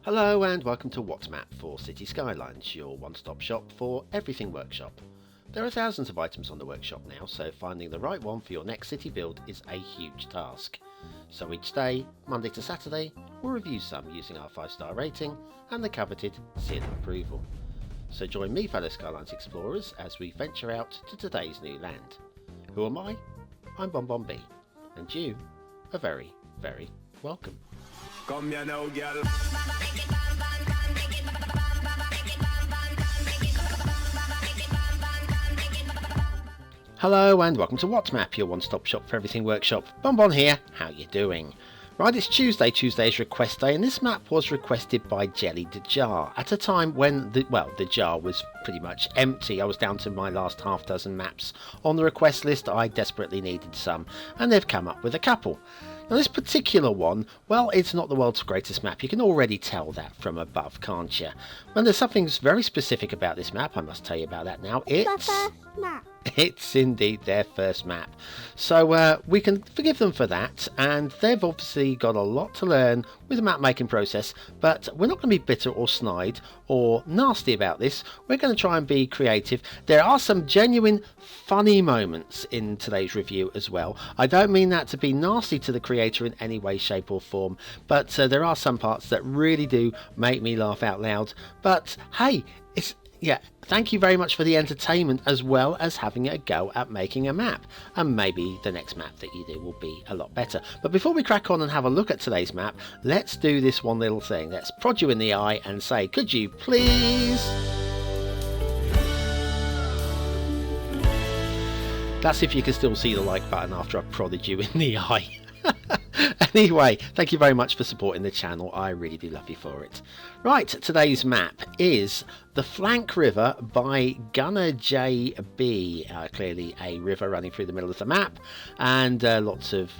Hello and welcome to What's Map for Cities Skylines, your one-stop shop for everything workshop. There are thousands of items on the workshop now, so finding the right one for your next city build is a huge task. So each day, Monday to Saturday, we'll review some using our 5-star rating and the coveted seal of approval. So join me, fellow Skylines explorers, as we venture out to today's new land. Who am I? I'm BonBonB, and you are very, very welcome. Come here now, girl. Hello and welcome to What's Map, your one-stop shop for everything workshop. BonBon here, how you doing? Right, it's Tuesday. Tuesday is request day, and this map was requested by Jelly the Jar at a time when the jar was pretty much empty. I was down to my last half dozen maps on the request list. I desperately needed some, and they've come up with a couple. Now this particular one, well, it's not the world's greatest map. You can already tell that from above, can't you? Well, there's something very specific about this map. I must tell you about that now. It's indeed their first map. So we can forgive them for that, and they've obviously got a lot to learn with the map making process, but we're not going to be bitter or snide or nasty about this. We're going to try and be creative. There are some genuine funny moments in today's review as well. I don't mean that to be nasty to the creator in any way, shape or form, but there are some parts that really do make me laugh out loud. But hey, thank you very much for the entertainment as well as having a go at making a map, and maybe the next map that you do will be a lot better. But before we crack on and have a look at today's map, let's do this one little thing. Let's prod you in the eye and say, could you please? That's if you can still see the like button after I've prodded you in the eye. Anyway, thank you very much for supporting the channel. I really do love you for it. Right, today's map is the Flank River by Gunner JB. Clearly a river running through the middle of the map, and lots of,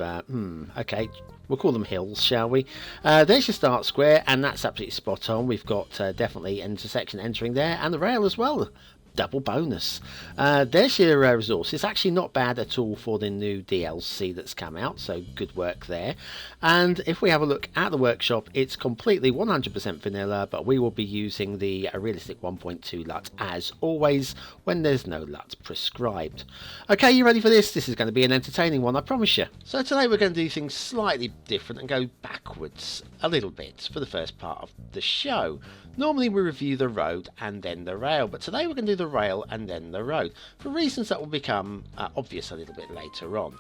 okay, we'll call them hills, shall we? There's your start square, and that's absolutely spot on. We've got definitely intersection entering there, and the rail as well. Double bonus. There's your resource. It's actually not bad at all for the new DLC that's come out, so good work there. And if we have a look at the workshop, it's completely 100% vanilla, but we will be using the realistic 1.2 LUT as always when there's no LUT prescribed. Okay, you ready for this? This is going to be an entertaining one, I promise you. So today we're going to do things slightly different and go backwards a little bit for the first part of the show. Normally we review the road and then the rail, but today we're going to do the rail and then the road for reasons that will become obvious a little bit later on.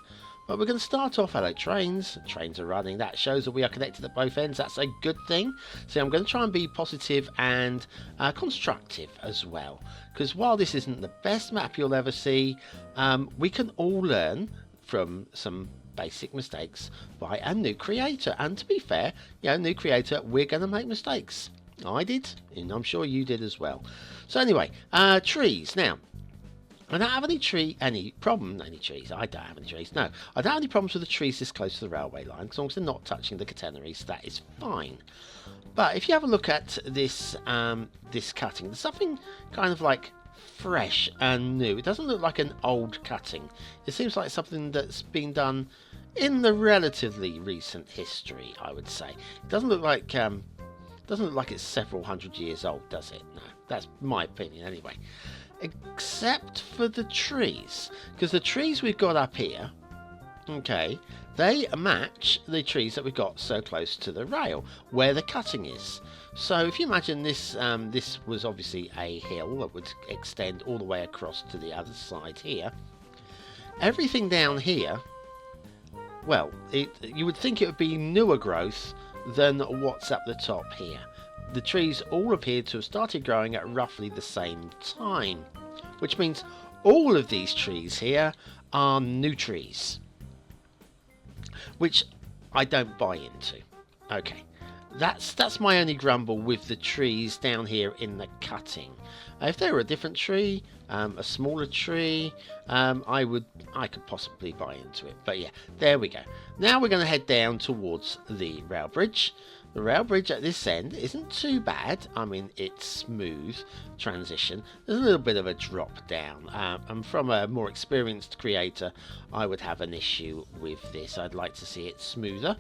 But we're going to start off, hello trains. Trains are running. That shows that we are connected at both ends. That's a good thing. So I'm going to try and be positive and constructive as well, because while this isn't the best map you'll ever see, we can all learn from some basic mistakes by a new creator. And to be fair, new creator, we're going to make mistakes. I did, and I'm sure you did as well. So anyway, trees. Now, I don't have any trees. I don't have any trees. No, I don't have any problems with the trees this close to the railway line, as long as they're not touching the catenaries. That is fine. But if you have a look at this, this cutting, there's something kind of like fresh and new. It doesn't look like an old cutting. It seems like something that's been done in the relatively recent history, I would say. It doesn't look like it's several hundred years old, does it? No, that's my opinion anyway. Except for the trees, because the trees we've got up here, okay, they match the trees that we've got so close to the rail where the cutting is. So if you imagine this, this was obviously a hill that would extend all the way across to the other side here. Everything down here, well, you would think it would be newer growth than what's up the top here. The trees all appear to have started growing at roughly the same time, which means all of these trees here are new trees, which I don't buy into. Okay, that's my only grumble with the trees down here in the cutting. If they were a different tree, a smaller tree, I could possibly buy into it. But yeah, there we go. Now we're going to head down towards the rail bridge. The rail bridge at this end isn't too bad. I mean, it's smooth transition. There's a little bit of a drop down, and from a more experienced creator, I would have an issue with this. I'd like to see it smoother.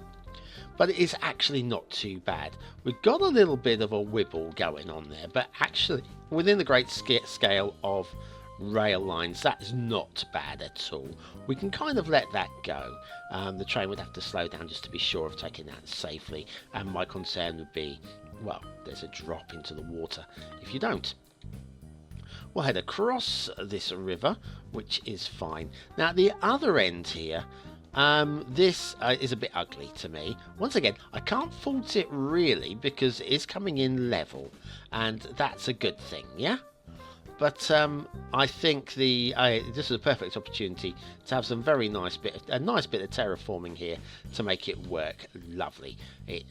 but it is actually not too bad. We've got a little bit of a wibble going on there, but actually within the great scale of rail lines, that is not bad at all. We can kind of let that go. The train would have to slow down just to be sure of taking that safely, and my concern would be, well, there's a drop into the water if you don't. We'll head across this river, which is fine. Now, the other end here, this is a bit ugly to me. Once again, I can't fault it really because it is coming in level, and that's a good thing, yeah? But I think this is a perfect opportunity to have some a nice bit of terraforming here to make it work lovely.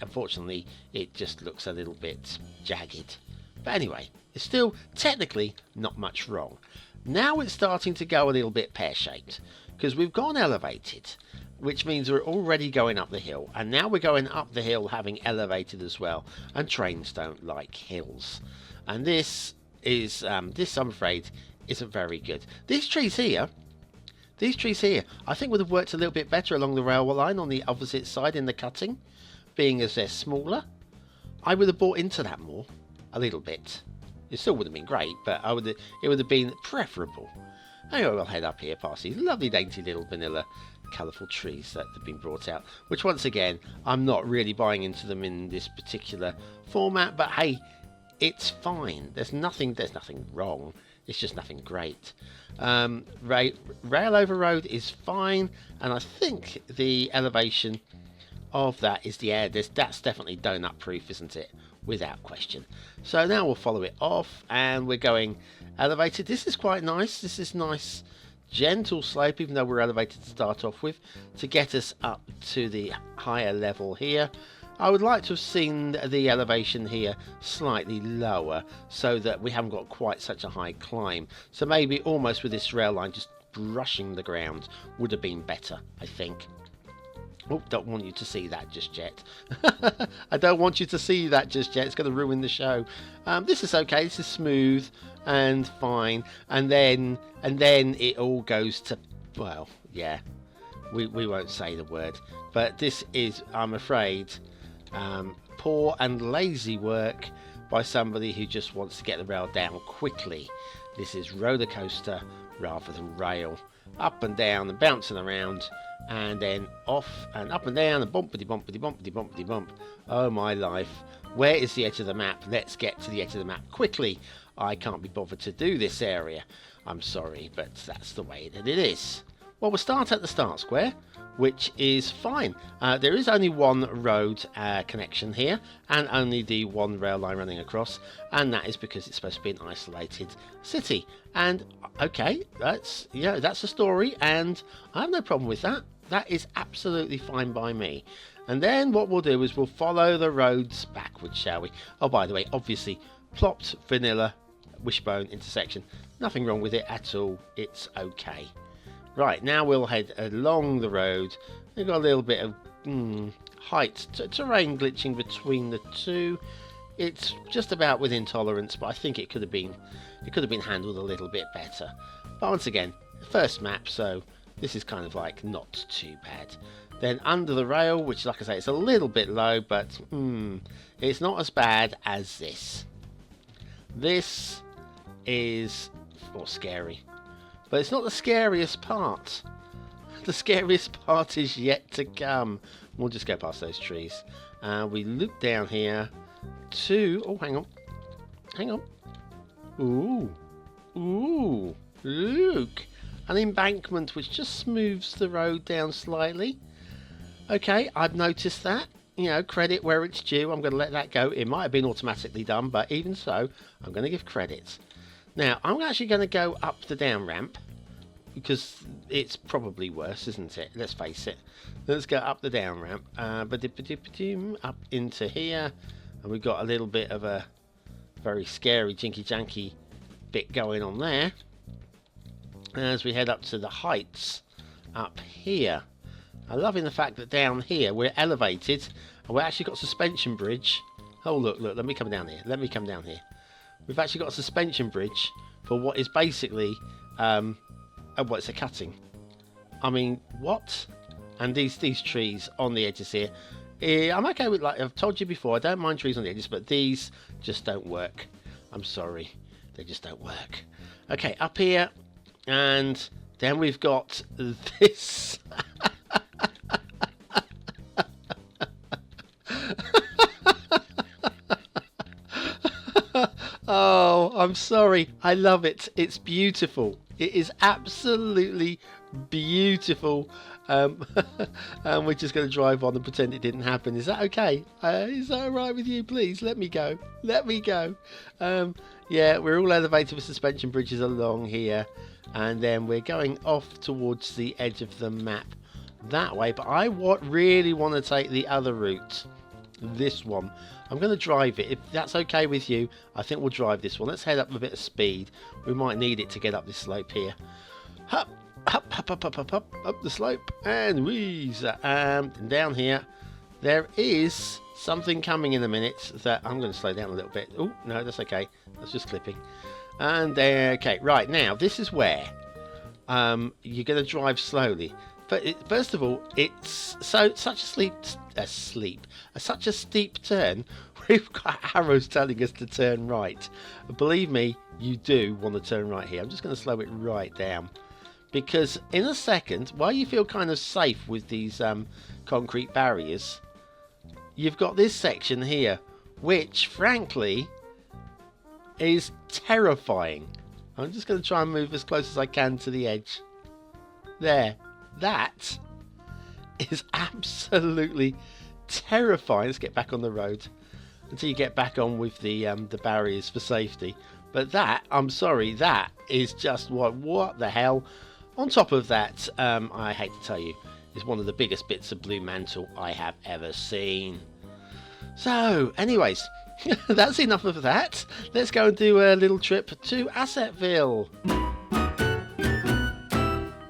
Unfortunately, it just looks a little bit jagged. But anyway, it's still technically not much wrong. Now it's starting to go a little bit pear-shaped because we've gone elevated, which means we're already going up the hill, and now we're going up the hill having elevated as well, and trains don't like hills. And this is I'm afraid isn't very good. These trees here I think would have worked a little bit better along the railway line on the opposite side in the cutting, being as they're smaller. I would have bought into that more a little bit. It still would have been great, but it would have been preferable. Anyway, we'll head up here past these lovely dainty little vanilla colourful trees that have been brought out, which once again I'm not really buying into them in this particular format, but hey, it's fine. There's nothing wrong. It's just nothing great. Rail over road is fine, and I think the elevation of that is that's definitely donut proof, isn't it? Without question. So now we'll follow it off, and we're going elevated. This is quite nice. This is nice, gentle slope, even though we're elevated to start off with, to get us up to the higher level here. I would like to have seen the elevation here slightly lower so that we haven't got quite such a high climb. So maybe almost with this rail line just brushing the ground would have been better, I think. Oh, don't want you to see that just yet. I don't want you to see that just yet. It's going to ruin the show. This is okay. This is smooth and fine. And then it all goes to, well, yeah. We won't say the word. But this is, I'm afraid, poor and lazy work by somebody who just wants to get the rail down quickly. This is roller coaster rather than rail. Up and down and bouncing around, and then off and up and down and bumpity bumpity bumpity bumpity bump. Oh my life. Where is the edge of the map? Let's get to the edge of the map quickly. I can't be bothered to do this area. I'm sorry, but that's the way that it is. Well, we'll start at the start square, which is fine. There is only one road connection here, and only the one rail line running across, and that is because it's supposed to be an isolated city. And okay, that's the story, and I have no problem with that. That is absolutely fine by me. And then what we'll do is we'll follow the roads backwards, shall we? Oh, by the way, obviously, plopped vanilla wishbone intersection. Nothing wrong with it at all. It's okay. Right, now we'll head along the road. We've got a little bit of height, terrain glitching between the two. It's just about within tolerance, but I think it could have been handled a little bit better. But once again, first map, so this is kind of like not too bad. Then under the rail, which, like I say, it's a little bit low, but it's not as bad as this. This is scary. But it's not the scariest part. The scariest part is yet to come. We'll just go past those trees. We loop down here to... Oh, hang on. Ooh. Look. An embankment which just smooths the road down slightly. Okay, I've noticed that. You know, credit where it's due. I'm going to let that go. It might have been automatically done, but even so, I'm going to give credit. Now, I'm actually going to go up the down ramp, because it's probably worse, isn't it? Let's face it. Let's go up the down ramp. Up into here. And we've got a little bit of a very scary jinky-janky bit going on there. As we head up to the heights up here. I'm loving the fact that down here we're elevated, and we've actually got a suspension bridge. Oh, look, let me come down here. We've actually got a suspension bridge for what is basically it's a cutting. I mean, what? And these trees on the edges here, I'm okay with, like I've told you before, I don't mind trees on the edges, but these just don't work. I'm sorry, they just don't work. Okay, up here, and then we've got this. Oh, I'm sorry. I love it. It's beautiful. It is absolutely beautiful. And we're just going to drive on and pretend it didn't happen. Is that okay? Is that all right with you? Please let me go. Let me go. Yeah, we're all elevated with suspension bridges along here. And then we're going off towards the edge of the map that way. But I really want to take the other route. This one. I'm going to drive it. If that's okay with you, I think we'll drive this one. Let's head up a bit of speed. We might need it to get up this slope here. Up, up, up, up, up, up, up the slope. And wheeze. And down here, there is something coming in a minute that I'm going to slow down a little bit. Oh, no, that's okay. That's just clipping. And okay, right, now, this is where you're going to drive slowly. But first of all, it's such a steep turn. We've got arrows telling us to turn right. Believe me, you do want to turn right here. I'm just going to slow it right down, because in a second, while you feel kind of safe with these concrete barriers, you've got this section here, which frankly is terrifying. I'm just going to try and move as close as I can to the edge. There. That is absolutely terrifying. Let's get back on the road until you get back on with the barriers for safety. But that, I'm sorry, that is just what the hell. On top of that, I hate to tell you, is one of the biggest bits of blue mantle I have ever seen. So, anyways, that's enough of that. Let's go and do a little trip to Assetville.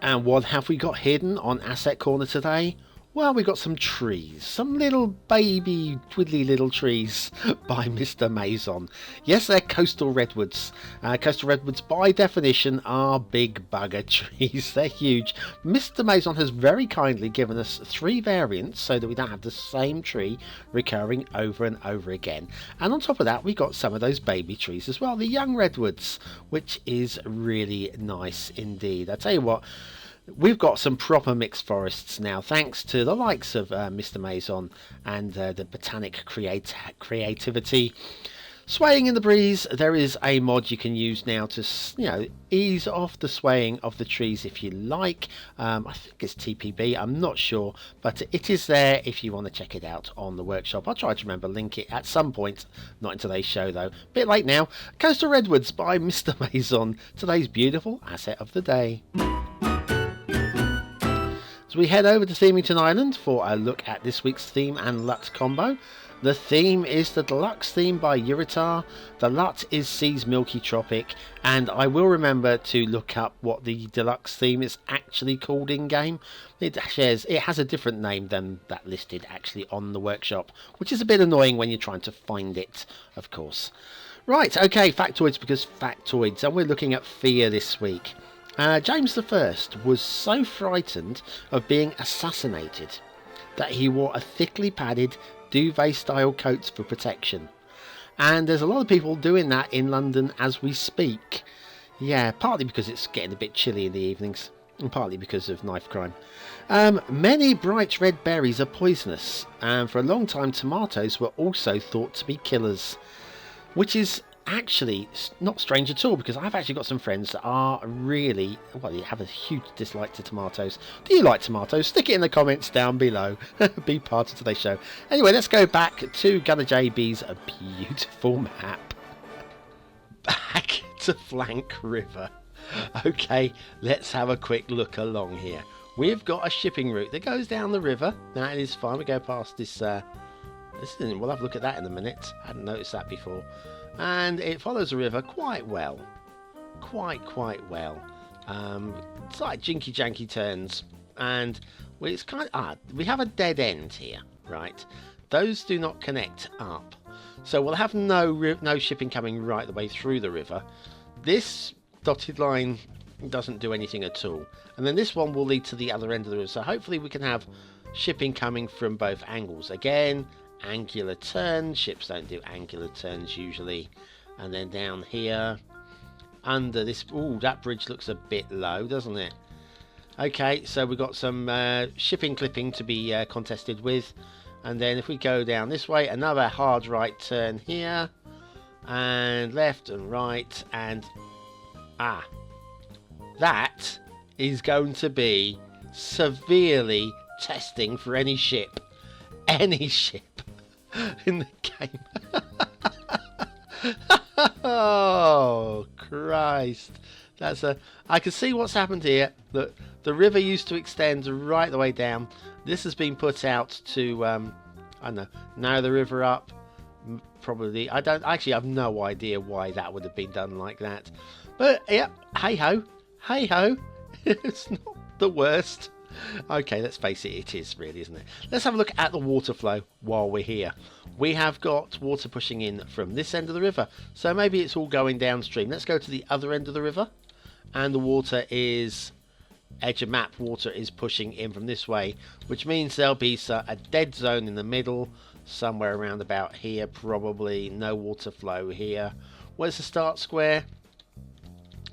And what have we got hidden on Asset Corner today? Well, we've got some trees. Some little baby twiddly little trees by Mr. Mason. Yes, they're coastal redwoods. Coastal redwoods, by definition, are big bugger trees. They're huge. Mr. Mason has very kindly given us 3 variants so that we don't have the same tree recurring over and over again. And on top of that, we got some of those baby trees as well, the young redwoods, which is really nice indeed. I tell you what, we've got some proper mixed forests now, thanks to the likes of Mr. Mason and the botanic creativity. Swaying in the breeze, there is a mod you can use now to, ease off the swaying of the trees if you like. I think it's TPB, I'm not sure, but it is there if you want to check it out on the workshop. I'll try to remember link it at some point, not in today's show though. Bit late now. Coastal Redwoods by Mr. Mason, today's beautiful asset of the day. We head over to Themington Island for a look at this week's theme and LUT combo. The theme is the deluxe theme by Uritar. The LUT is Sea's Milky Tropic, and I will remember to look up what the deluxe theme is actually called in game. It has a different name than that listed actually on the workshop, which is a bit annoying when you're trying to find it, of course. Right, okay, factoids because factoids, and we're looking at fear this week. James I was so frightened of being assassinated that he wore a thickly padded duvet-style coat for protection. And there's a lot of people doing that in London as we speak. Yeah, partly because it's getting a bit chilly in the evenings, and partly because of knife crime. Many bright red berries are poisonous, and for a long time tomatoes were also thought to be killers, which is actually not strange at all, because I've actually got some friends that are really, well, you have a huge dislike to tomatoes. Do you like tomatoes? Stick it in the comments down below. Be part of today's show. Anyway, let's go back to Gunner JB's beautiful map. Back to Flank River. Okay, let's have a quick look along here. We've got a shipping route that goes down the river. That is fine. We go past this. We'll have a look at that in a minute. I hadn't noticed that before. And it follows the river quite well. Quite well. It's like jinky janky turns, and it's kind of we have a dead end here, right? Those do not connect up, so we'll have no shipping coming right the way through the river. This dotted line doesn't do anything at all, and then this one will lead to the other end of the river, so hopefully we can have shipping coming from both angles. Again, angular turns. Ships don't do angular turns usually. And then down here, under this, ooh, that bridge looks a bit low, doesn't it? Okay, so we've got some shipping clipping to be contested with. And then if we go down this way, another hard right turn here. And left and right. And that is going to be severely testing for any ship. Any ship in the game. Oh, Christ. I can see what's happened here. Look, the river used to extend right the way down. This has been put out to, I don't know, narrow the river up. Probably, I've no idea why that would have been done like that. But, yeah, hey-ho. Hey-ho. It's not the worst. Okay, let's face it, it is really, isn't it? Let's have a look at the water flow while we're here. We have got water pushing in from this end of the river, so maybe it's all going downstream. Let's go to the other end of the river, and the water is, edge of map, water is pushing in from this way, which means there'll be a dead zone in the middle, somewhere around about here, probably. No water flow here. Where's the start square?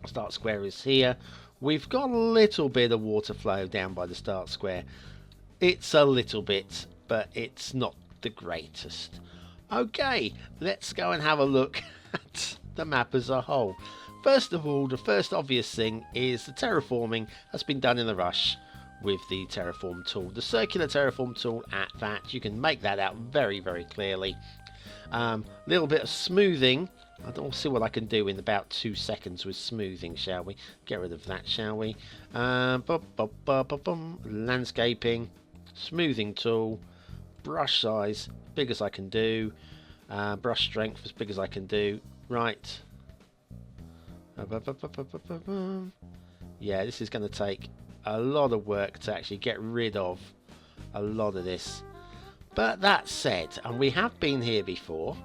Start square is here. We've got a little bit of water flow down by the start square. It's a little bit, but it's not the greatest. Okay, let's go and have a look at the map as a whole. First of all, the first obvious thing is the terraforming has been done in a rush with the terraform tool. The circular terraform tool at that. You can make that out very, very clearly. Little bit of smoothing. I'll see what I can do in about 2 seconds with smoothing, shall we? Get rid of that, shall we? Landscaping, smoothing tool, brush size, big as I can do, brush strength as big as I can do. Right. Yeah, this is going to take a lot of work to actually get rid of a lot of this. But that said, and we have been here before.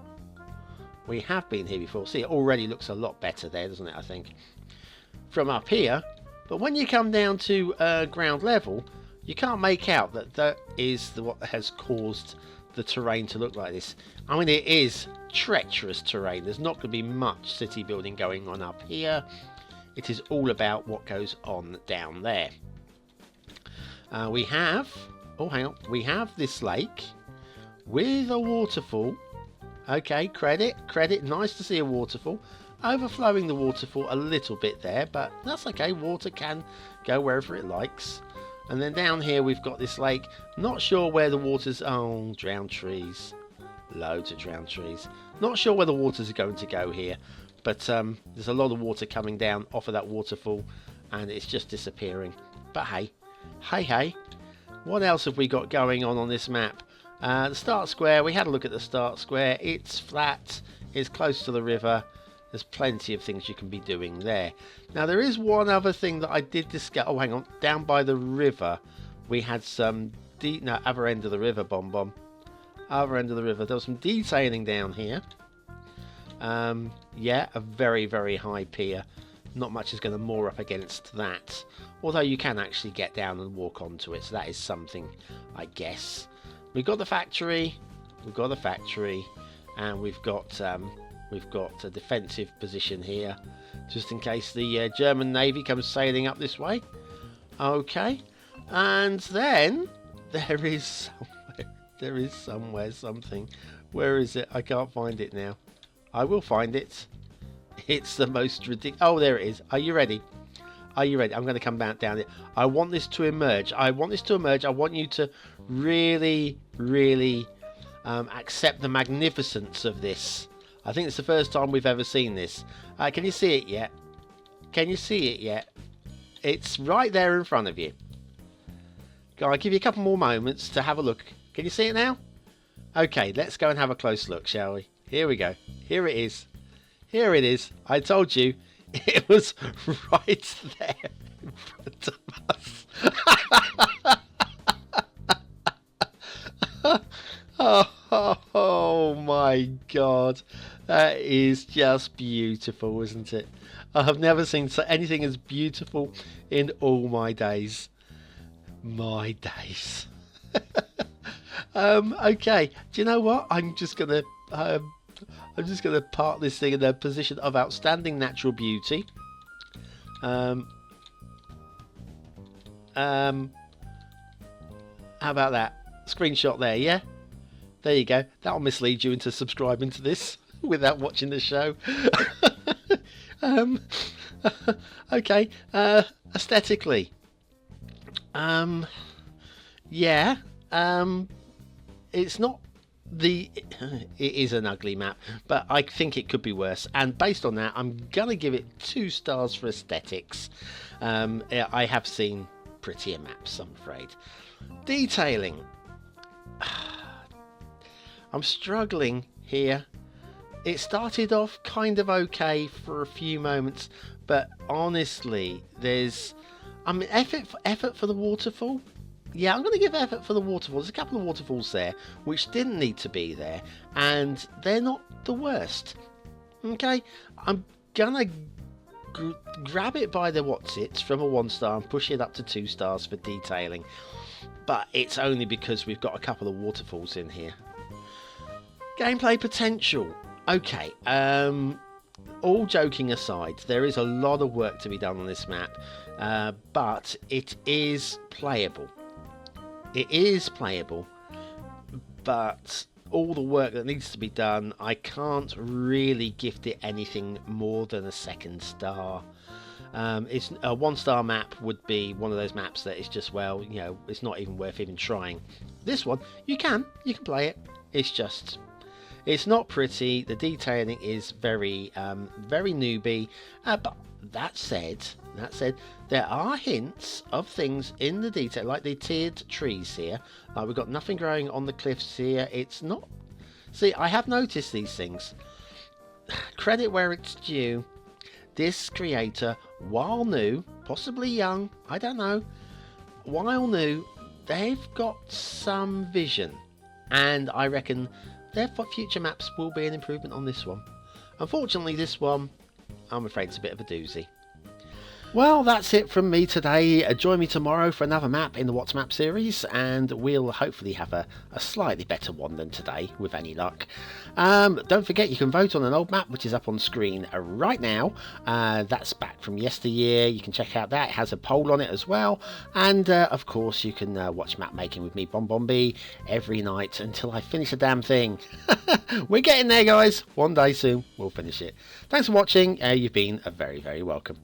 We have been here before. See, it already looks a lot better there, doesn't it, I think? From up here. But when you come down to ground level, you can't make out that is what has caused the terrain to look like this. I mean, it is treacherous terrain. There's not going to be much city building going on up here. It is all about what goes on down there. We have... Oh, hang on. We have this lake with a waterfall. Okay, credit. Nice to see a waterfall. Overflowing the waterfall a little bit there, but that's okay. Water can go wherever it likes. And then down here we've got this lake. Not sure where the water's... Oh, drowned trees. Loads of drowned trees. Not sure where the waters are going to go here. But there's a lot of water coming down off of that waterfall. And it's just disappearing. But hey. Hey. What else have we got going on this map? The start square, we had a look at the start square. It's flat, it's close to the river. There's plenty of things you can be doing there. Now there is one other thing that I did discuss. Oh, hang on. Down by the river, we had some... other end of the river, BonBonB. Other end of the river. There was some detailing down here. Yeah, a very, very high pier. Not much is going to moor up against that. Although you can actually get down and walk onto it. So that is something, I guess. We've got the factory, and we've got a defensive position here, just in case the German Navy comes sailing up this way. Okay, and then there is somewhere something. Where is it? I can't find it now. I will find it. It's the most ridiculous. Oh, there it is. Are you ready? Are you ready? I'm going to come back down here. I want this to emerge. I want you to really, really accept the magnificence of this. I think it's the first time we've ever seen this. Can you see it yet? Can you see it yet? It's right there in front of you. I'll give you a couple more moments to have a look. Can you see it now? Okay, let's go and have a close look, shall we? Here we go. Here it is. Here it is. I told you. It was right there in front of us. Oh my God. That is just beautiful, isn't it? I have never seen anything as beautiful in all my days. My days. Okay, do you know what? I'm just gonna park this thing in a position of outstanding natural beauty. How about that? Screenshot there, yeah? There you go. That'll mislead you into subscribing to this without watching the show. um, okay, aesthetically. Yeah, it's not it is an ugly map, but I think it could be worse. And based on that, I'm gonna give it 2 stars for aesthetics. I have seen prettier maps, I'm afraid. Detailing. I'm struggling here. It started off kind of okay for a few moments, but honestly, effort for the waterfall. Yeah, I'm going to give effort for the waterfall. There's a couple of waterfalls there which didn't need to be there, and they're not the worst. Okay, I'm gonna grab it by the whatsits from a 1 star and push it up to 2 stars for detailing, but it's only because we've got a couple of waterfalls in here. Gameplay potential. Okay, all joking aside, there is a lot of work to be done on this map, but it is playable. It is playable, but all the work that needs to be done, I can't really gift it anything more than a 2nd star. It's a 1 star map would be one of those maps that is just, well, you know, it's not even worth even trying. This one, you can play it. It's just, it's not pretty. The detailing is very newbie. But that said, there are hints of things in the detail, like the tiered trees here. We've got nothing growing on the cliffs here. It's not. See, I have noticed these things. Credit where it's due. This creator, while new, possibly young, I don't know, while new, they've got some vision, and I reckon their future maps will be an improvement on this one. Unfortunately, this one, I'm afraid it's a bit of a doozy. Well, that's it from me today. Join me tomorrow for another map in the What's Map series, and we'll hopefully have a slightly better one than today, with any luck. Don't forget, you can vote on an old map, which is up on screen right now. That's back from yesteryear. You can check out that. It has a poll on it as well. And, of course, you can watch map making with me, BonBonB, every night until I finish the damn thing. We're getting there, guys. One day soon, we'll finish it. Thanks for watching. You've been very, very welcome.